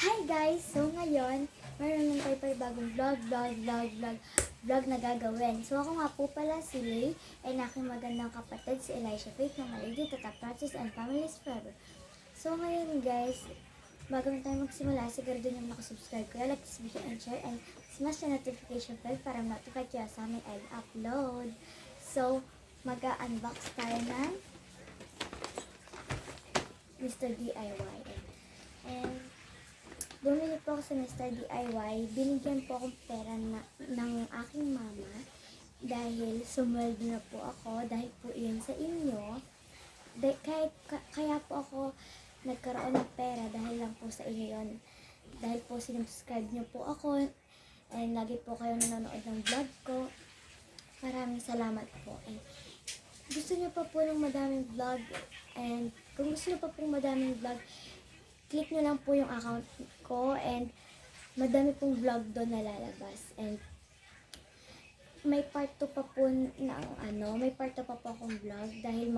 Hi guys! So ngayon, meron ng bagong vlog na gagawin. So ako nga po pala si Lay, and aking magandang kapatid si Elisha Faith ng Malady, Tata Francis, and Families Forever. So ngayon guys, bago na tayo magsimula, sigurado nyo nakasubscribe kayo, like this video and share, and smash the notification bell para notify kayo sa aming upload. So, mag-unbox tayo ng Mr. DIY. And bumili po ako sa Mr. DIY. Binigyan po akong pera ng aking mama dahil sumweldo na po ako dahil po yun sa inyo. Kaya po ako nagkaroon ng pera dahil lang po sa inyo yun. Dahil po sinubscribe nyo po ako and lagi po kayo nanonood ng vlog ko. Maraming salamat po. And gusto nyo pa po ng madaming vlog, and kung gusto nyo pa po madaming vlog, click nyo lang po yung account ko and madami pong vlog doon na lalabas. And may part 2 pa po may part 2 pa po akong vlog dahil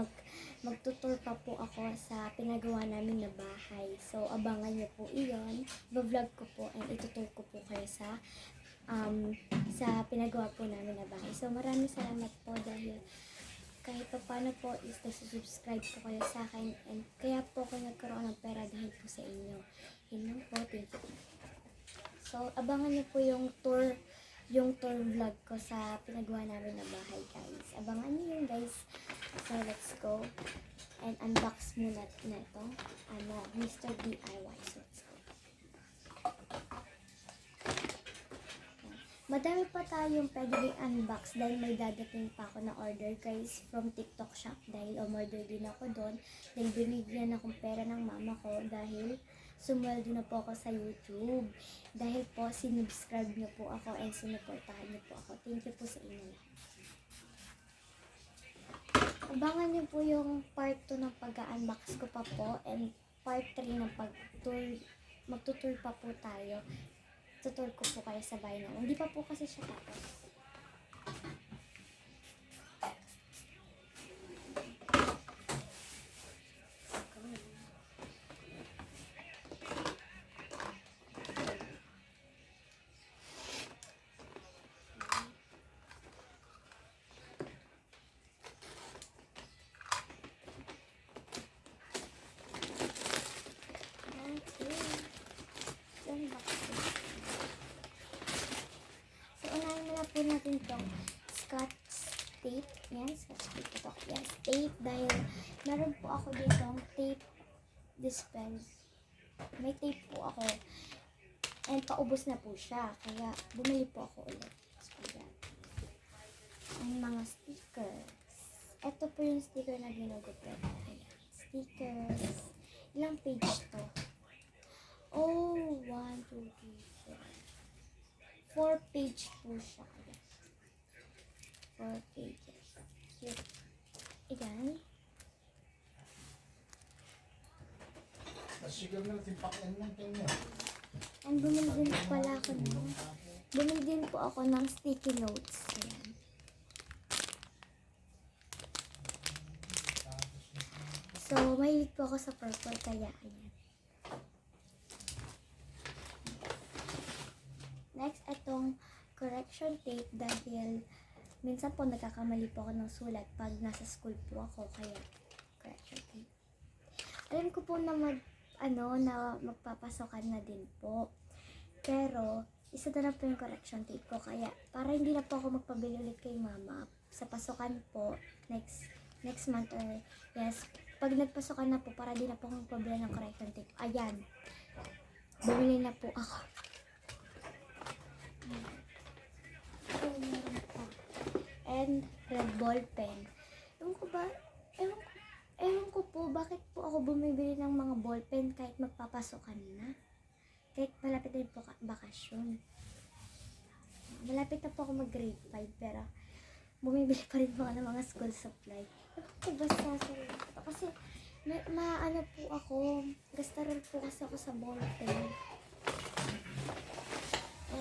magtutur pa po ako sa pinagawa namin na bahay. So abangan nyo po iyon. Vlog ko po and itutur ko po kayo sa pinagawa po namin na bahay. So maraming salamat po dahil kahit pa paano po is nagsusubscribe po kayo sa akin, and kaya po ako nagkaroon ng pera dahil po sa inyo. Yun lang po, thank you. So, abangan niyo po yung tour vlog ko sa pinagawa namin na bahay, guys. Abangan niyo yun, guys. So, let's go and unbox muna na ito. Mr. DIY. So, let's go. Madami pa tayong pwedeng unbox dahil may dadating pa ako na order, guys, from TikTok shop dahil umorder din ako doon dahil binigyan akong pera ng mama ko dahil sumweldo na po ako sa YouTube dahil po sinubscribe niyo po ako and sinuportahan niyo po ako. Thank you po sa inyo lahat. Abangan niyo po yung part 2 ng pag-unbox ko pa po and part 3 ng magtutur pa po tayo. Tutur ko po kayo sa bahay namin. Hindi pa po kasi siya tapos. Po natin itong scotch tape. Yan, scotch tape ito. Yes, tape dahil meron po ako dito tape dispense. May tape po ako. And paubos na po siya. Kaya bumili po ako ulit. So, yan. Ang mga stickers. Ito po yung sticker na ginugupitan. Ayan. Stickers. Ilang page to? Oh, 1, 2, 3, 4 page po siya. 4 pages. Cute. Ayan. Siguro natin pakian ng tingin. And bumili din po ako ng sticky notes. Ayan. So, mahilig po ako sa purple kaya ayan. Next, itong correction tape dahil minsan po nagkakamali po ako ng sulat pag nasa school po ako, kaya correction tape. Alam ko po na magpapasokan na din po. Pero isa na lang po yung correction tape ko, kaya para hindi na po ako magpabili ulit kay mama sa pasokan po next month, or yes, pag nagpasokan na po para di na po ako magpabili ng correction tape. Ayan. Bumili na po ako. And red ball pen. Ewan ko po bakit po ako bumibili ng mga ball pen kahit magpapasokan na. Kahit malapit na po bakasyon. Malapit na po ako mag grade 5 pero bumibili pa rin po ako ng mga school supply. Ewan ko basta sa kasi maano po ako, gastaran po kasi ako sa ball pen.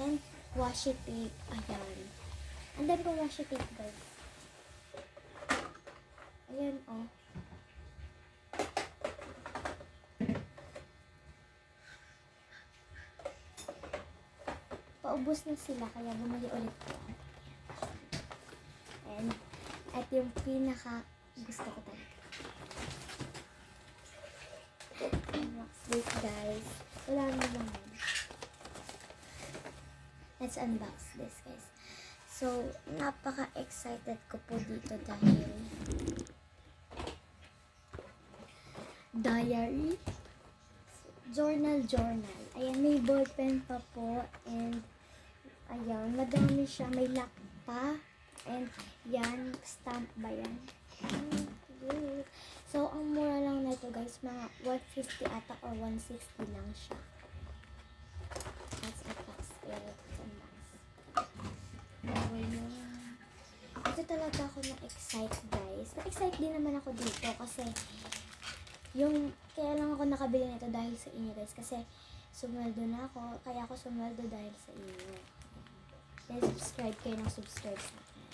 And washi tape. Ayan. Ang dami kong washi tape, guys. Ayan, oh. paubos na sila, kaya bumili ulit ko. And, at yung pinaka gusto ko talaga. Unbox this, guys. Wala na naman. Let's unbox this, guys. So, napaka-excited ko po dito dahil diary, journal. Ayan, may ballpen pa po. And, ayan, madami siya. May lock pa. And, yan, stamp ba yan? Cute. So, ang mura lang na ito, guys, mga 150 ata or 160 lang siya. Let's unbox it. Ito talaga ako na-excite, guys. Na-excite din naman ako dito kasi kaya lang ako nakabili nito dahil sa inyo, guys. Kasi sumweldo na ako. Kaya ako sumweldo dahil sa inyo. Kaya subscribe kayo ng subscribe sa akin.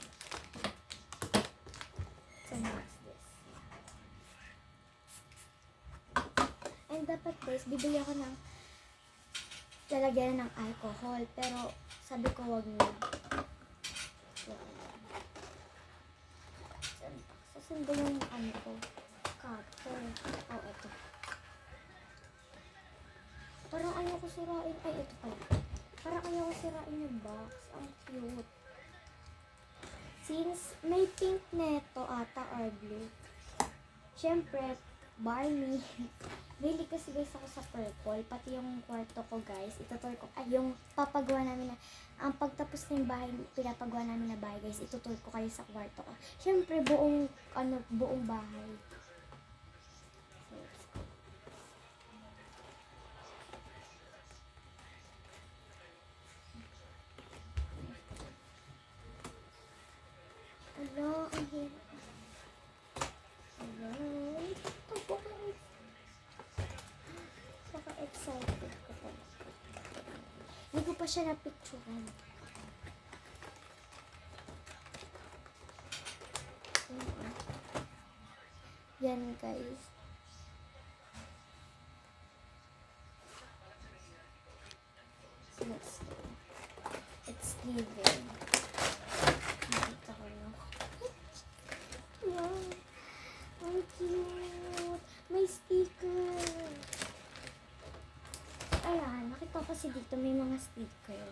So, next this. And dapat, guys, bibili ako ng lalagyan ng alcohol. Pero sabi ko wag na. Saan ba yung ano ko? Cutter. Oh, ito. Parang ayaw ko sirain. Ay, ito pala. Parang ayaw ko sirain yung box. Ang cute. Since may pink neto ata or blue. Siyempre, Barney. Really kasi guys ako sa purple. Pati yung kwarto ko, guys. Itutur ko. Ay, yung papagawa namin na, ang pagtapos ng bahay, pinapagawa namin na bahay, guys. Itutur ko kayo sa kwarto ko. Siyempre, buong bahay. So, ala, ang hirap. Ala, ito po kayo. Excited ko talaga. Hindi ko pa siya napicturean. Yan, guys. So, it's given. Nakita ko na. Wow. Ang cute. May sticker. Ayan, nakita ko kasi dito may mga sticker.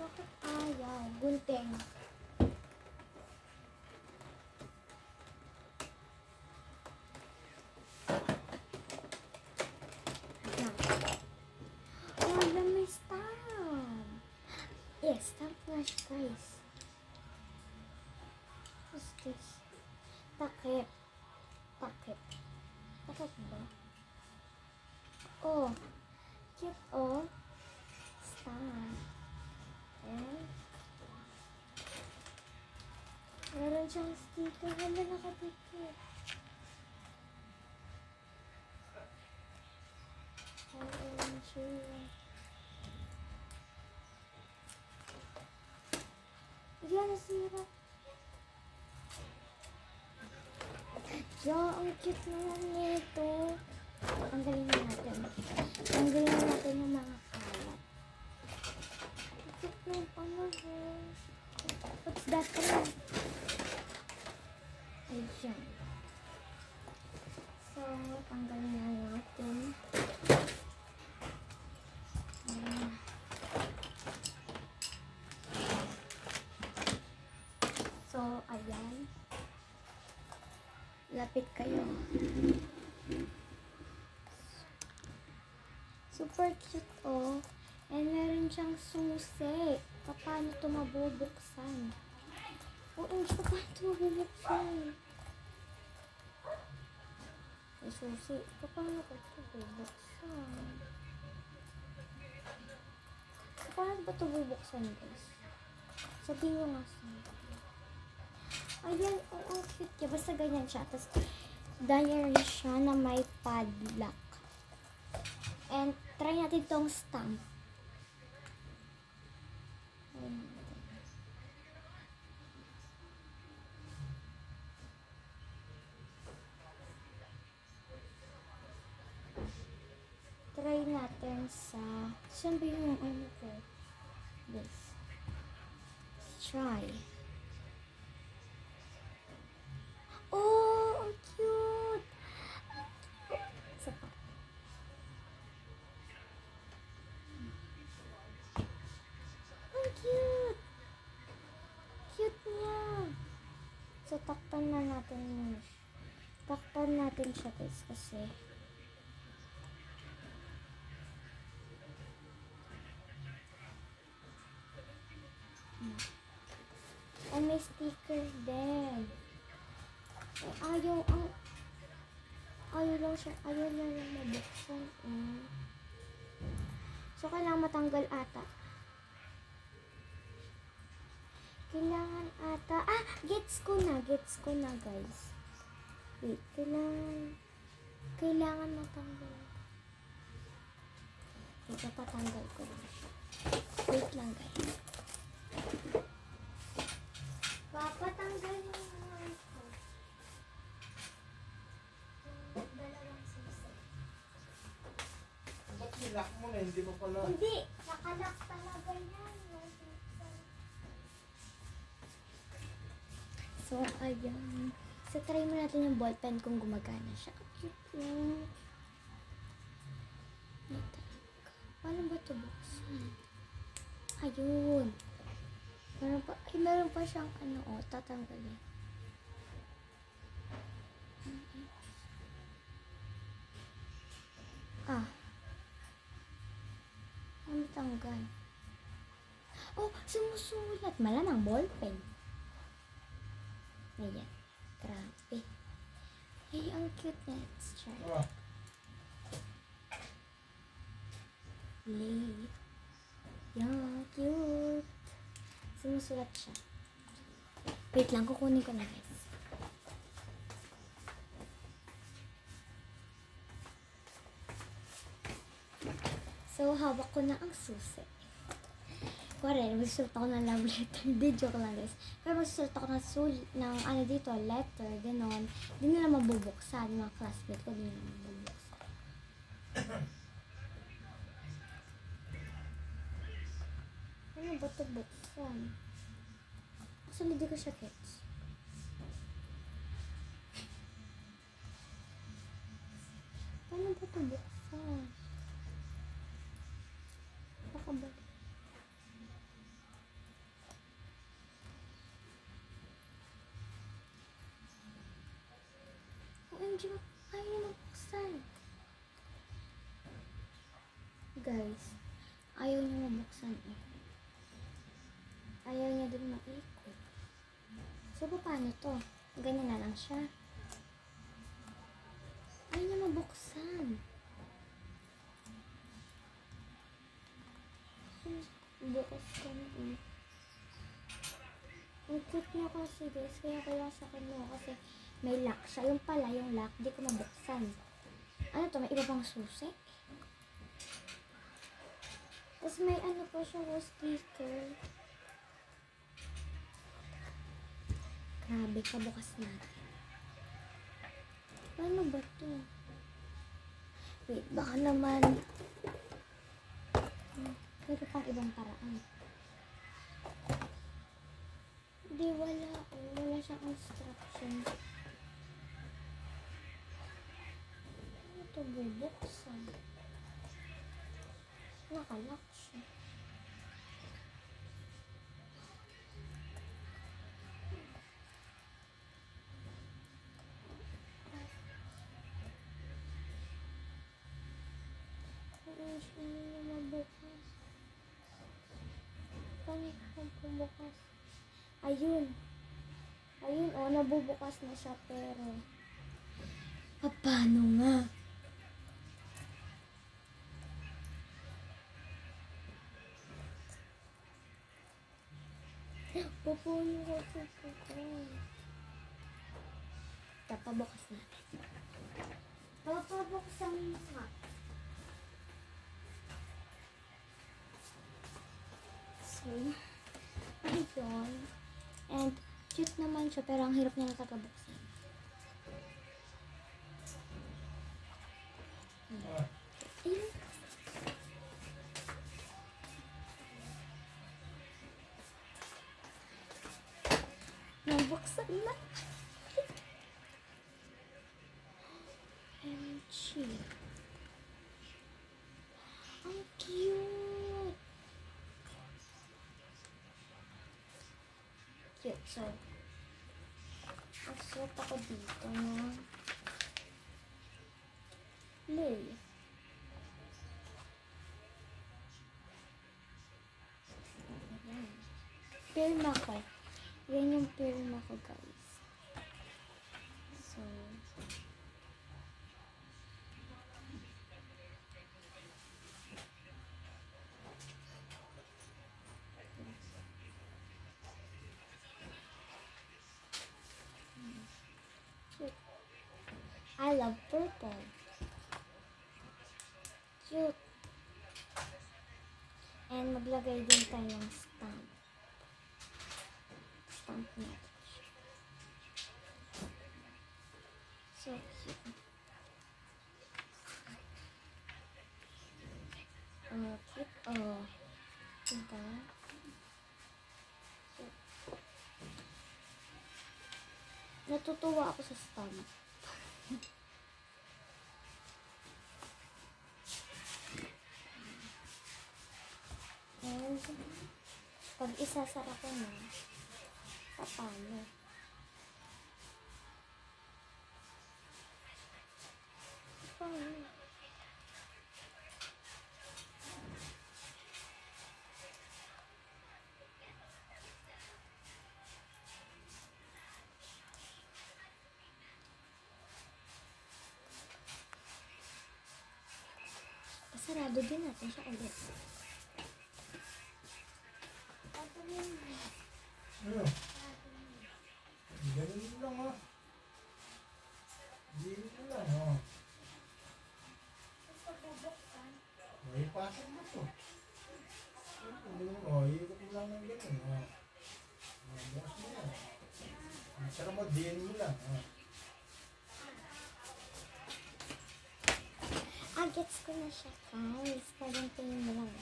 Bakit ayaw? Gunting. Yes, stamp na siya, guys. What's this? Takip. Takip ba? Oh. Cute, oh. Stamp. And meron siyang sticker. Hala, nakadikit. OMG. Yan, nasira. Yeah, ang cute naman nito. Tanggalin na natin. Tanggalin na natin yung mga kalat. Ang cute na yung pangalawa. What's that? Ayan. So, tanggalin na natin. So, ayan. Lapit kayo. Super cute, oh. And meron siyang susi. Paano ito mabubuksan? OMG, paano ito mabubuksan? May susi. Paano ko ito bubuksan? Paano ba ito bubuksan, guys? Sabihin nyo nga sa ayan, ang cute niya. Basta ganyan siya. Tapos, diary siya na may padlock. And try natin tong stamp. Try natin sa... Saan ba yung ano ko? This. Let's try. Oh, ang cute! Isa pa. Ang cute! Cute niya! So, takpan na natin yun. Takpan natin siya guys kasi and may sticker din. Ayaw lang yung mabuksan. So, kailangan matanggal ata. Kailangan ata. Gets ko na guys. Wait, kailangan matanggal. Ito, patanggal ko lang siya. Wait lang guys. Papatanggalin mo naman ko. Dalawang susi. Ba't nilock mo na? Hindi mo pala. Hindi, nakalak talaga yan. So, ayan. So, try mo natin yung ballpen kung gumagana siya. Cute lang. Paano ba ito buksan? Ayun. Meron pa siyang tatanggalin. Ang tanggal. Oh, sumusulat. Malamang ballpen. Ayan. Grabe. Hey, ang cute na. Let's try. Lay. Yan, cute. Sumusulat siya. Wait lang, kukunin ko na guys. So, hawak ko na ang susi. Kuwari, magsusulat ako ng love letter. Hindi, joke lang guys. Pero magsusulat ako ng dito, letter, ganon. Hindi nila mabubuksan. Mga classmate ko, hindi nila mabubuksan. Ano ba ito buksan? Actually, di ko siya gets. Paano ba ito buksan? Baka ba? OMG, ayaw na mabuksan. Guys, ayaw niya mabuksan eh. Ayaw niya din maikot. So, paano to? Ganyan na lang siya. Ayaw niya mabuksan. Bukas ko na eh. Ang cute niya kasi guys. Kaya sa kanya kasi may lock siya. Yung pala, yung lock, di ko mabuksan. Ano to? May iba pang susi? Tapos may pa siya sticker. Grabe, kabukas natin. Paano ba to? Wait, baka naman pero pang ibang paraan. Hindi, wala. Wala siyang instruction. Ano ito bubuksan? Nakalock siya. Hindi niya mabukas. Paano kung pumukas? Ayun. Ayun, nabubukas na siya, pero paano nga? Paano ko pupukas? Papabukas natin. Papabuksan nga. lang siya, pero ang hirap niya nakakabuksan. Ayun. Nabuksan na. MG. Ang cute. Cute. So, masuot ako dito na Lay. Ayan. Pirma ko. Yan yung pirma ko, guys. So, cute. I love purple. Cute. And maglagay din tayo ng stamp. Stamp natin siya. So cute. Cute. Oh. Diba? Cute. Natutuwa ako sa stamp. And pag isasara ko na, paano? Paano? Pasarado din natin siya ulit. Ano? Ganun lang ha. Ganun lang ha. May pasok mo to. Ikot mo lang ng ganun ha. Bukas mo yan. Saka mo, diyan mo lang ha. Gets ko na siya, guys. Parang tingin mo lang.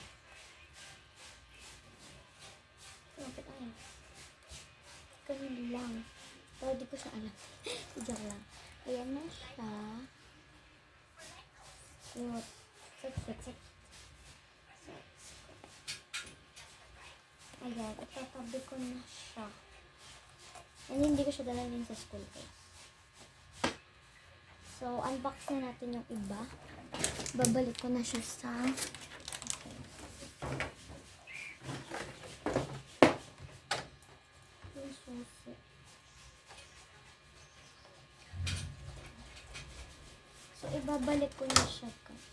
Bakit ay? Ganun lang. Pero di ko siya alam. Joke lang. Ayan na siya. Cute. Sit. Ayan. Itatabi ko na siya. And hindi ko siya dalhin sa school ko. So, unbox na natin yung iba. Babalik ko na siya sa... Okay. Yung susi. So, ibabalik ko na siya, guys.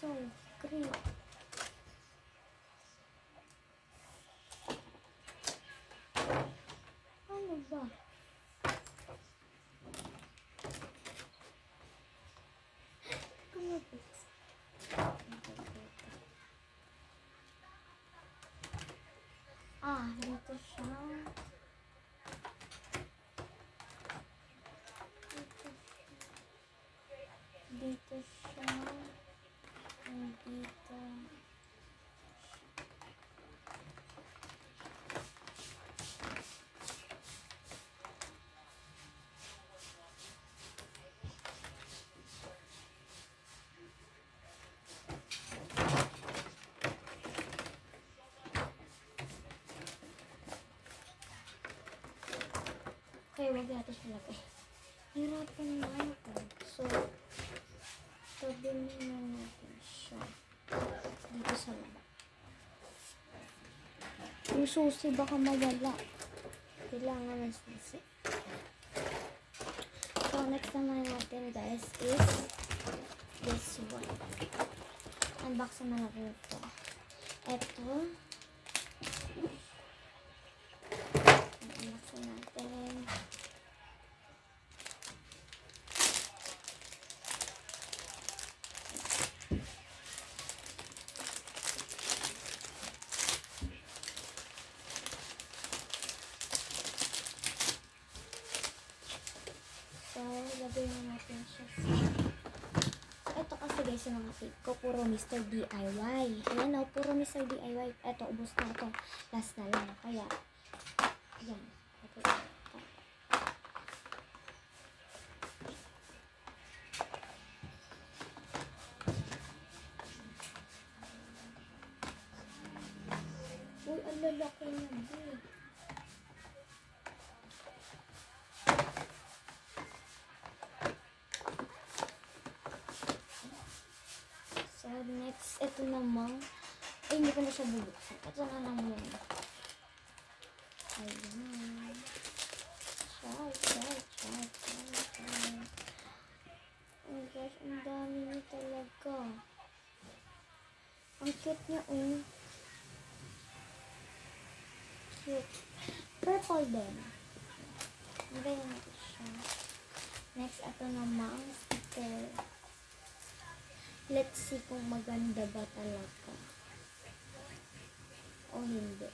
So, great. Ano ba? Ano ba? Dito siya. Dito siya. Dito. Okay, wag natin siya lagay. Hirapan na ako. So, tabi na natin siya. Dito sa laba. Yung susi baka mawala. Kailangan ng susi. So, next naman natin, guys, is this one. Unbox na natin ito. Ito. Unbox na natin. lagay na natin siya sa... So, ito kasi guys, yung mga tape ko, puro Mr. DIY. Ayan o, puro Mr. DIY. Ito, ubos na ito. Last na lang. Kaya, ayan. Okay. Uy, ang lalaki na din. So, next, ito naman. Ay, hindi ko na siya bubuksan. Ito na lang yun. Ayan. Char. Oh gosh, ang dami niya talaga. Ang cute niya, oh. Cute. Purple din. Ganyan natin siya. Next, ito naman, sticker. Let's see kung maganda ba talaga. O hindi.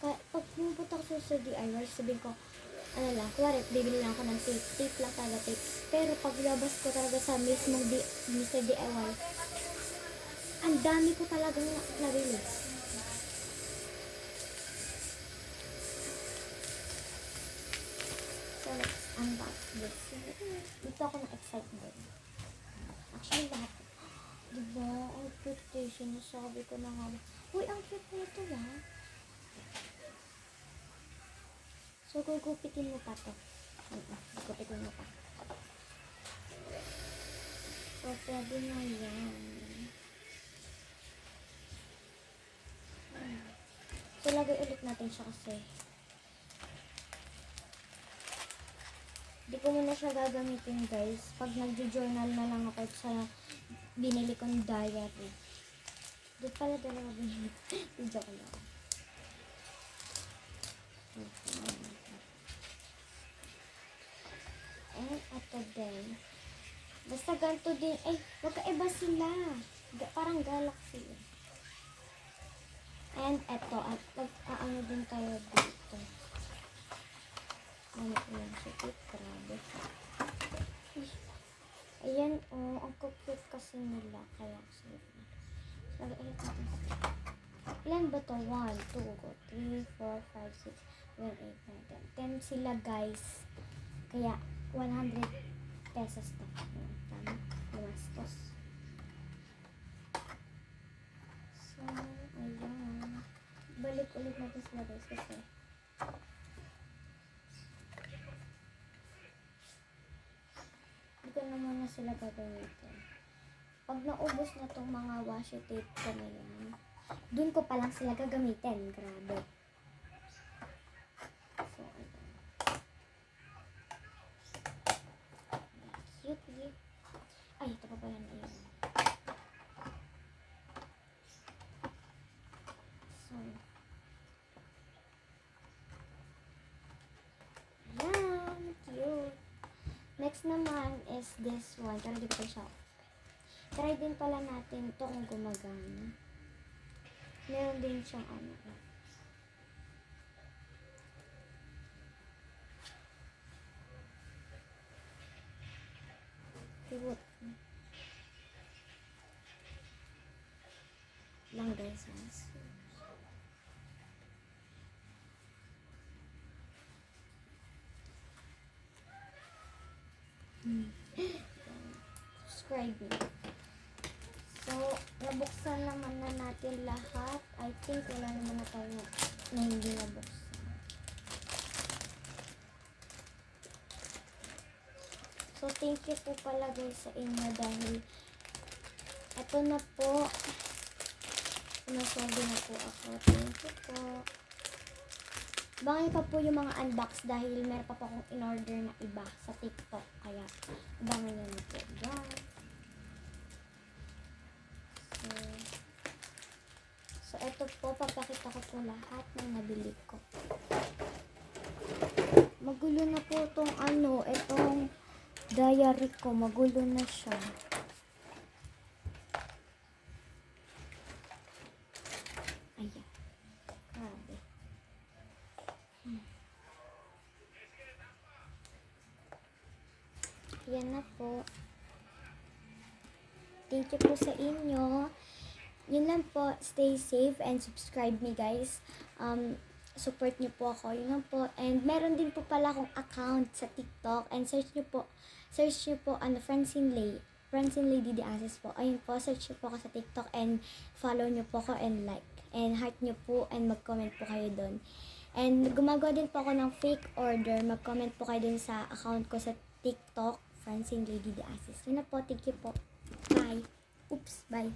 Pag pumunta ko sa DIY, sabihin ko, ano lang, kuwari, bibili lang ako ng tape lang talaga tape. Pero pag labas ko talaga sa mismong Mr. DIY, ang dami ko talagang narilis. So, let's unbox this. Dito ako na-excited. Actually, lahat. Diba? Ang cute eh. Sinasabi ko na nga. Uy, ang cute nito ah. So, gugupitin mo pa to. Gugupitin mo pa. So, pwede na yan. So, lagay ulit natin siya kasi. Di ko muna siya gagamitin guys. Pag nag-journal na lang ako sa binili kong diary. Di pala dalawa binili. Joke lang. And ito din. Basta ganito din. Ay, magkaiba sila. Parang galaxy. And ito. At ano din tayo dito. Ano ko lang siya. Grabe. Ayan, oh. Ang cute kasi nila. Kaya, sige. Ilan ba to? 1, 2, 3, 4, 5, 6, 7, 8, 9, 10. 10 sila guys. Kaya 100 pesos to. Tama? Gumastos. So, ayan. Balik ulit natin sila guys kasi hindi ko na muna sila gagamitin. Pag naubos na tong mga washi tape ko na yan, dun ko pa lang sila gagamitin. Grabe. So, ayan. Cute. Ay, ito pa pala na yun. So, ayan. Cute. Next naman is this one. Pero di ko siya. Try din pala natin ito kung gumagana. Meron din siyang ano. Cute. Lang guys. Subscribe me. So, nabuksan naman na natin lahat. I think wala naman na tayo na hindi nabuksan. So, thank you po pala guys sa inyo dahil eto na po. Nasolve na po ako. Thank you po. Bangin pa po yung mga unbox dahil meron pa po akong in-order na iba sa TikTok. Kaya, bangin nyo na po. Guys. So, ito po, papakita ko po lahat ng nabili ko. Magulo na po itong itong diary ko. Magulo na siya. Ayan. Grabe. Ayan na po. Thank you po sa inyo. Yun lang po. Stay safe and subscribe me, guys. Support niyo po ako. Yun lang po. And meron din po pala akong account sa TikTok. And search niyo po, Francine Lady de Asis po. Ayun po, search niyo po ako sa TikTok and follow niyo po ako and like. And heart niyo po and mag-comment po kayo doon. And gumagawa din po ako ng fake order. Mag-comment po kayo dun sa account ko sa TikTok, Francine Lady de Asis. Yun na po, thank you po. Bye. Oops, bye.